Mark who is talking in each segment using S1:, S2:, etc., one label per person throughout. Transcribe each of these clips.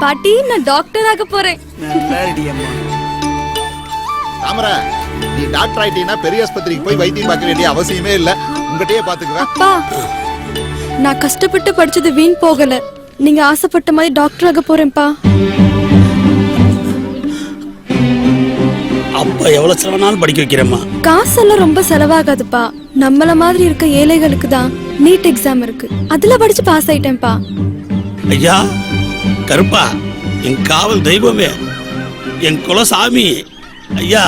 S1: பாட்டி நான் டாக்டர் ஆக போறேன்.
S2: தாமரை, நீ டாக்டர் ஆயிட்டீங்கன்னா பெரிய ஆஸ்பத்திரிக்கு போய் வைத்தியம் பார்க்க வேண்டிய அவசியமே இல்ல. உங்ககிட்டயே பாத்துக்குவேன்.
S1: அப்பா, நான் கஷ்டப்பட்டு படிச்சது வீண் போகல. நீங்க ஆசைப்பட்ட மாதிரி டாக்டர் ஆக போறேன்ப்பா.
S3: அப்பா எவ்வளவு செலவானாலும் படிக்க வைக்கிறேம்மா.
S1: காசெல்லாம் ரொம்ப செலவாகாதுப்பா. நம்மள மாதிரி இருக்க ஏழைகளுக்கு தான் நீட் எக்ஸாம் இருக்கு. அதுல படிச்சு பாஸ் ஆயிட்டேன்ப்பா.
S3: ஐயா கருப்பா, என் காவல் தெய்வமே, என் குலசாமி ஐயா,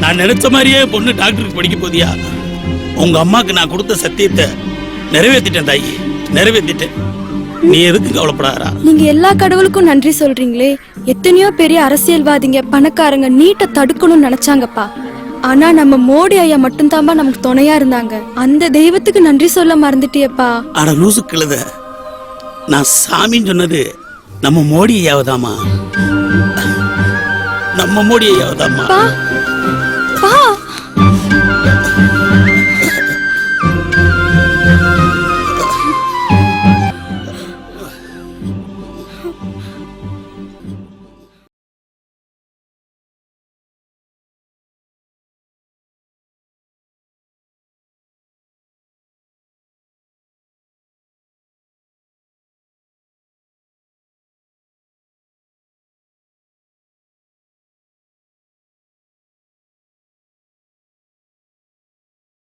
S3: நான் நினைச்ச மாதிரியே பொண்ணு டாக்டருக்கு படிக்க போதியா? உங்க அம்மாக்கு நான் கொடுத்த சத்தியத்தை நிறைவேற்றிட்டேன் தாயி, நிறைவேற்றிட்டேன். நீ எதுக்கு கவலைப்படாதா?
S1: நீங்க எல்லா கடவுளுக்கும் நன்றி சொல்றீங்களே. எத்தனையோ பெரிய அரசியல்வாதிங்க பணக்காரங்க நீட்டை தடுக்கணும்னு நினைச்சாங்கப்பா. ஆனா நம்ம மோடி ஐயா மட்டும்தான்பா நமக்கு துணையா இருந்தாங்க. அந்த தெய்வத்துக்கு நன்றி சொல்ல மறந்துட்டியப்பா.
S3: அட லூசு கிழத, நான் சாமின்னு சொன்னது நம்ம மோடி ஐயாவதாமா, நம்ம மோடி ஐயாவதாமா.